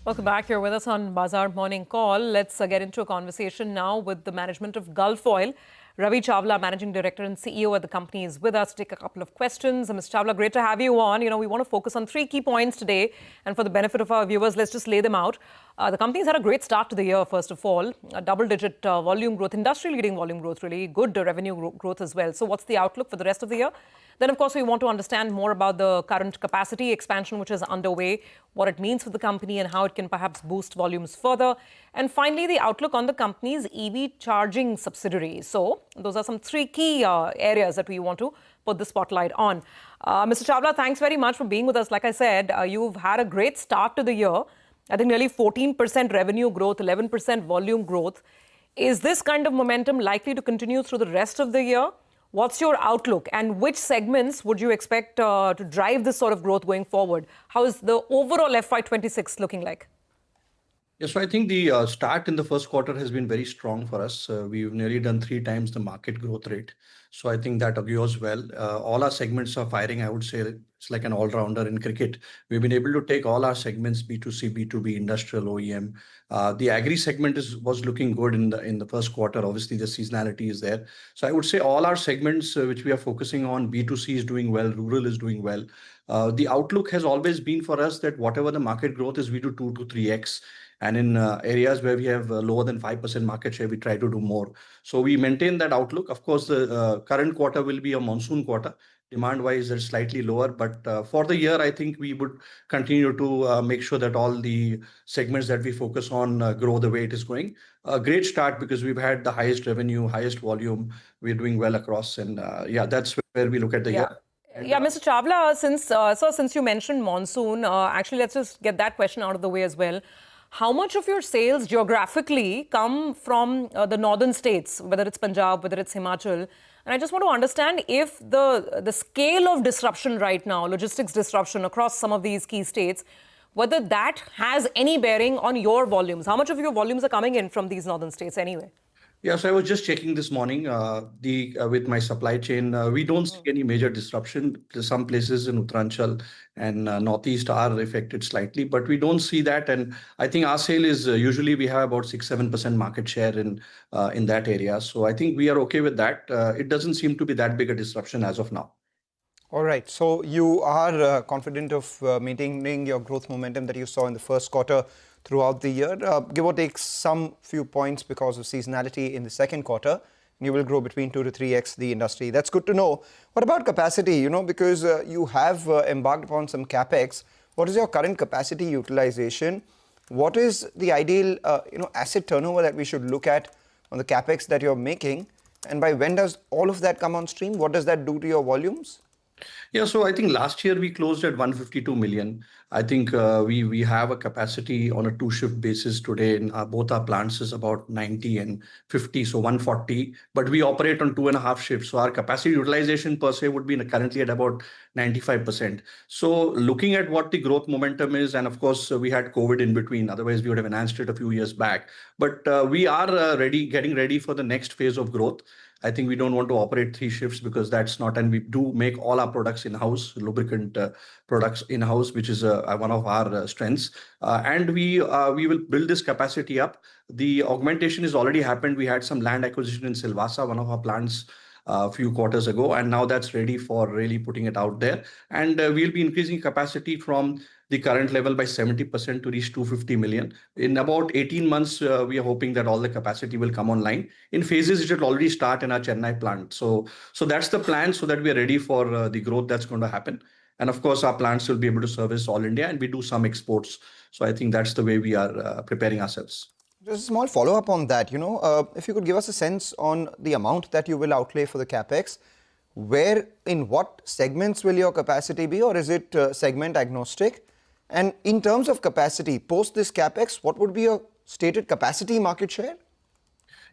Welcome back. You're with us on Bazaar Morning Call. Let's get into a conversation now with the management of Gulf Oil. Ravi Chawla, Managing Director and CEO at the company, is with us to take a couple of questions. Ms. Chawla, great to have you on. We want to focus on three key points today. And for the benefit of our viewers, let's just lay them out. The company's had a great start to the year, first of all. A double-digit volume growth, industry-leading volume growth, really. Good revenue growth as well. So what's the outlook for the rest of the year? Then, of course, we want to understand more about the current capacity expansion which is underway, what it means for the company and how it can perhaps boost volumes further. And finally, the outlook on the company's EV charging subsidiary. So those are some three key areas that we want to put the spotlight on. Mr. Chawla, thanks very much for being with us. Like I said, you've had a great start to the year. I think nearly 14% revenue growth, 11% volume growth. Is this kind of momentum likely to continue through the rest of the year? What's your outlook and which segments would you expect to drive this sort of growth going forward? How is the overall FY26 looking like? Yes, so I think the start in the first quarter has been very strong for us. We've nearly done 3 times the market growth rate. So I think that augurs well. All our segments are firing. I would say it's like an all-rounder in cricket. We've been able to take all our segments, B2C, B2B, industrial, OEM. The agri segment was looking good in the first quarter. Obviously, the seasonality is there. So I would say all our segments which we are focusing on, B2C is doing well, rural is doing well. The outlook has always been for us that whatever the market growth is, we do 2 to 3x. And in areas where we have lower than 5% market share, we try to do more. So we maintain that outlook. Of course, the current quarter will be a monsoon quarter. Demand-wise, it's slightly lower. But for the year, I think we would continue to make sure that all the segments that we focus on grow the way it is going. A great start because we've had the highest revenue, highest volume. We're doing well across. And yeah, that's where we look at the year. Yeah, Mr. Chawla, since you mentioned monsoon, actually, let's just get that question out of the way as well. How much of your sales geographically come from the northern states, whether it's Punjab, whether it's Himachal? And I just want to understand if the scale of disruption right now, logistics disruption across some of these key states, whether that has any bearing on your volumes. How much of your volumes are coming in from these northern states anyway? Yeah, so I was just checking this morning with my supply chain. We don't see any major disruption. Some places in Uttaranchal and Northeast are affected slightly, but we don't see that. And I think our sale is usually we have about 6-7% market share in that area. So I think we are okay with that. It doesn't seem to be that big a disruption as of now. All right. So you are confident of maintaining your growth momentum that you saw in the first quarter throughout the year, give or take some few points because of seasonality in the second quarter. You will grow between 2 to 3x the industry. That's good to know. What about capacity? Because you have embarked upon some capex. What is your current capacity utilization? What is the ideal asset turnover that we should look at on the capex that you're making? And by when does all of that come on stream? What does that do to your volumes? Yeah, so I think last year we closed at 152 million. I think we have a capacity on a 2-shift basis today in both our plants is about 90 and 50, so 140. But we operate on 2.5 shifts. So our capacity utilization per se would be currently at about 95%. So looking at what the growth momentum is, and of course we had COVID in between, otherwise we would have enhanced it a few years back. But we are getting ready for the next phase of growth. I think we don't want to operate 3 shifts because that's not, and we do make all our products in-house, lubricant products in-house, which is one of our strengths. And we will build this capacity up. The augmentation has already happened. We had some land acquisition in Silvassa, one of our plants, a few quarters ago, and now that's ready for really putting it out there. And we'll be increasing capacity from the current level by 70% to reach 250 million. In about 18 months, we are hoping that all the capacity will come online. In phases, it will already start in our Chennai plant. So that's the plan so that we are ready for the growth that's going to happen. And of course, our plants will be able to service all India and we do some exports. So I think that's the way we are preparing ourselves. Just a small follow-up on that, if you could give us a sense on the amount that you will outlay for the capex, in what segments will your capacity be, or is it segment agnostic? And in terms of capacity, post this capex, what would be your stated capacity market share?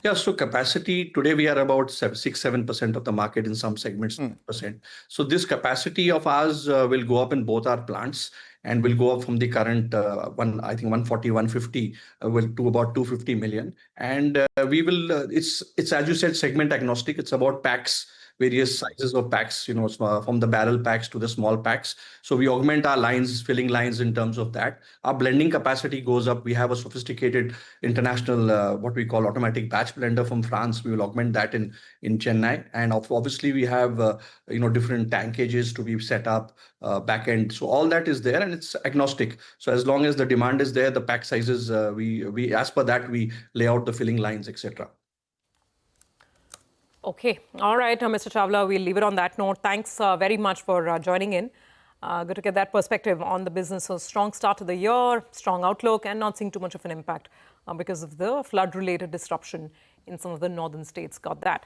Yeah, so capacity, today we are about 6-7% of the market, in some segments, 10%. So this capacity of ours will go up in both our plants and will go up from the current, I think 140, 150 to about 250 million. And we will, it's as you said, segment agnostic. It's about packs various sizes of packs, from the barrel packs to the small packs. So we augment our lines, filling lines in terms of that. Our blending capacity goes up. We have a sophisticated international, what we call automatic batch blender from France. We will augment that in Chennai. And obviously we have, different tankages to be set up, back end. So all that is there and it's agnostic. So as long as the demand is there, the pack sizes, we as per that, we lay out the filling lines, etc. Okay. All right, Mr. Chawla, we'll leave it on that note. Thanks very much for joining in. Good to get that perspective on the business. So strong start to the year, strong outlook, and not seeing too much of an impact because of the flood-related disruption in some of the northern states. Got that.